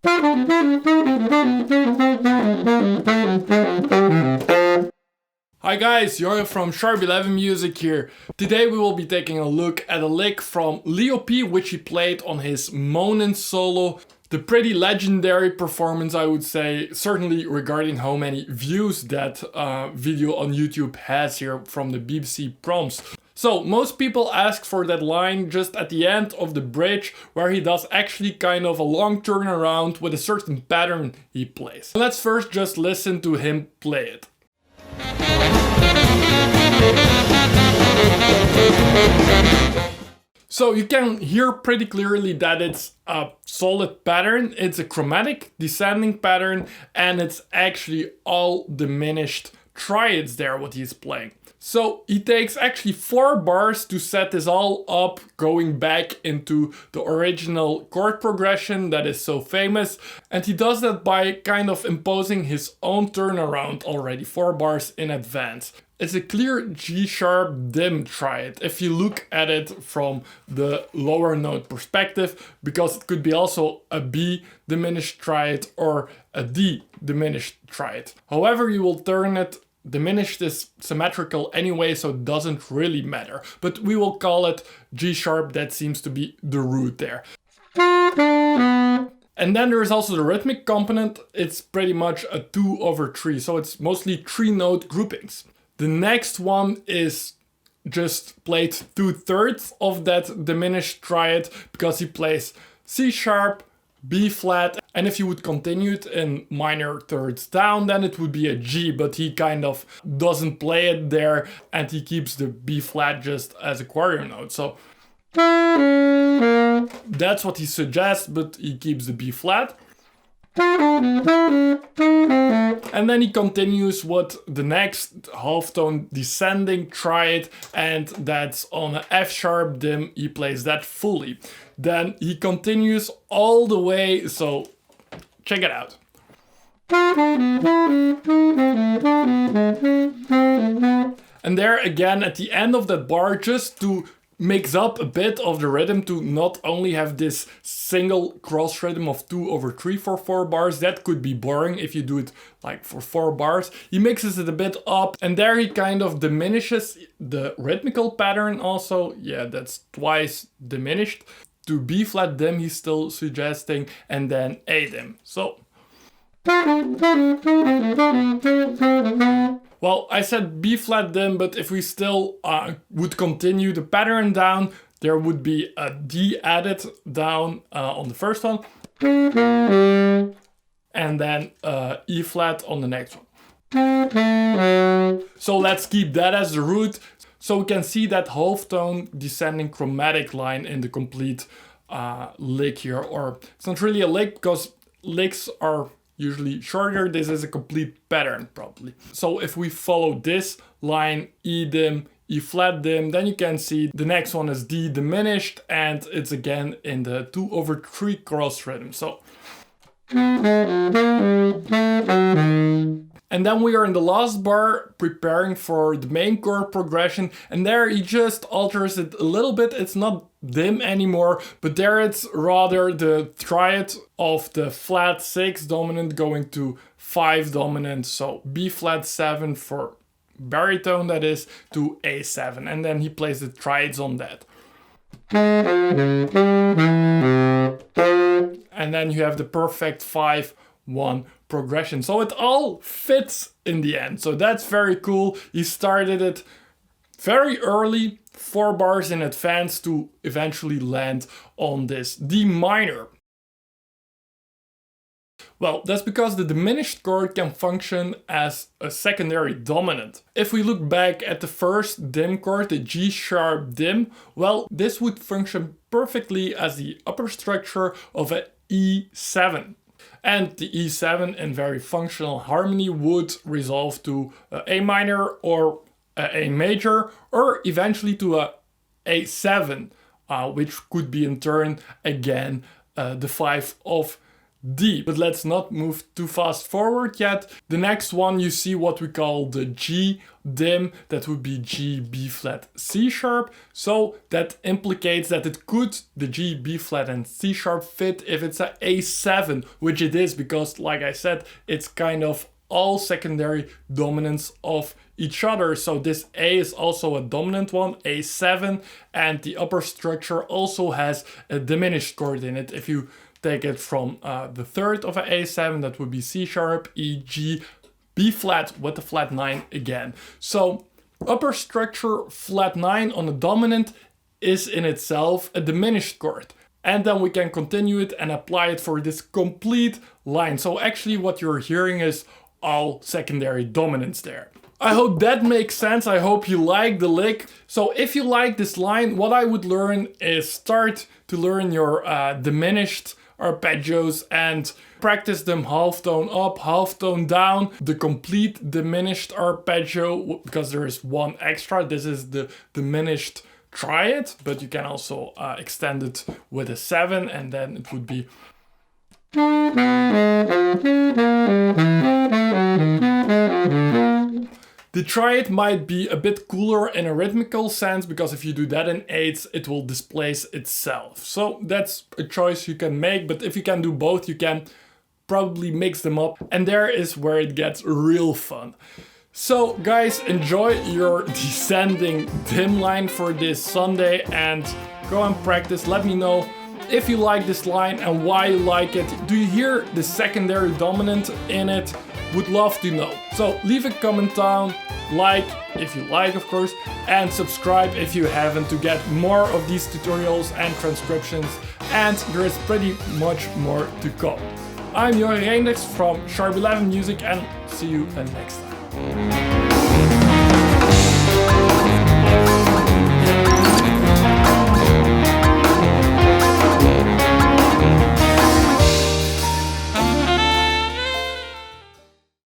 Hi guys, Jojo from Sharp 11 Music here. Today we will be taking a look at a lick from Leo P, which he played on his Moanin solo. The pretty legendary performance, I would say, certainly regarding how many views that video on YouTube has here from the BBC Proms. So most people ask for that line just at the end of the bridge where he does actually kind of a long turnaround with a certain pattern he plays. Let's first just listen to him play it. So you can hear pretty clearly that it's a solid pattern. It's a chromatic descending pattern and it's actually all diminished triads there what he's playing. So he takes actually 4 bars to set this all up, going back into the original chord progression that is so famous. And he does that by kind of imposing his own turnaround already 4 bars in advance. It's a clear G sharp dim triad if you look at it from the lower note perspective, because it could be also a B diminished triad or a D diminished triad. However you will turn it, diminished is symmetrical anyway, so it doesn't really matter. But we will call it G sharp, that seems to be the root there. And then there is also the rhythmic component. It's pretty much a 2/3, so it's mostly 3 note groupings. The next one is just played 2/3 of that diminished triad because he plays C sharp, B flat, and if you would continue it in minor thirds down, then it would be a G, but he kind of doesn't play it there and he keeps the B flat just as a quarter note. So that's what he suggests, but he keeps the B flat. And then he continues with the next half tone descending triad, and that's on an F sharp dim. He plays that fully. Then he continues all the way, so check it out. And there again at the end of that bar, just to mix up a bit of the rhythm, to not only have this single cross rhythm of 2/3 for 4 bars, that could be boring if you do it like for 4 bars. He mixes it a bit up and there he kind of diminishes the rhythmical pattern also. Yeah, that's twice diminished. To B flat dim he's still suggesting, and then A dim. So well, I said B flat dim, but if we still would continue the pattern down, there would be a D added down on the first one, and then E flat on the next one. So let's keep that as the root. So we can see that half tone descending chromatic line in the complete lick here, or it's not really a lick because licks are usually shorter. This is a complete pattern probably. So if we follow this line, E dim, E flat dim, then you can see the next one is D diminished and it's again in the 2/3 cross rhythm. So and then we are in the last bar preparing for the main chord progression, and there he just alters it a little bit. It's not dim anymore, but there it's rather the triad of the flat 6 dominant going to 5 dominant, so B flat 7 for baritone, that is, to A7, and then he plays the triads on that. And then you have the perfect 5/1 progression. So it all fits in the end. So that's very cool. He started it very early, 4 bars in advance, to eventually land on this D minor. Well, that's because the diminished chord can function as a secondary dominant. If we look back at the first dim chord, the G sharp dim, well, this would function perfectly as the upper structure of an E7. And the E7 in very functional harmony would resolve to A minor or A major, or eventually to a A7, which could be in turn again the 5 of D. But let's not move too fast forward yet. The next one you see what we call the G dim, that would be G, B flat, C sharp. So that implicates that it could, the G, B flat and C sharp fit if it's a A7, which it is because like I said, it's kind of all secondary dominants of each other. So this A is also a dominant one, A7, and the upper structure also has a diminished chord in it. If you take it from the third of an A7, that would be C sharp, E, G, B flat with the flat 9 again. So upper structure flat 9 on a dominant is in itself a diminished chord. And then we can continue it and apply it for this complete line. So actually what you're hearing is all secondary dominants there. I hope that makes sense. I hope you like the lick. So if you like this line, what I would learn is start to learn your diminished arpeggios and practice them half tone up, half tone down, the complete diminished arpeggio, because there is one extra. This is the diminished triad, but you can also extend it with a 7, and then it would be the triad might be a bit cooler in a rhythmical sense, because if you do that in 8s, it will displace itself. So that's a choice you can make, but if you can do both, you can probably mix them up, and there is where it gets real fun. So guys, enjoy your descending dim line for this Sunday and go and practice. Let me know if you like this line and why you like it. Do you hear the secondary dominant in it? Would love to know. So leave a comment down, like if you like of course, and subscribe if you haven't to get more of these tutorials and transcriptions, and there is pretty much more to come. I'm Johan Reinders from Sharp 11 Music, and see you next time.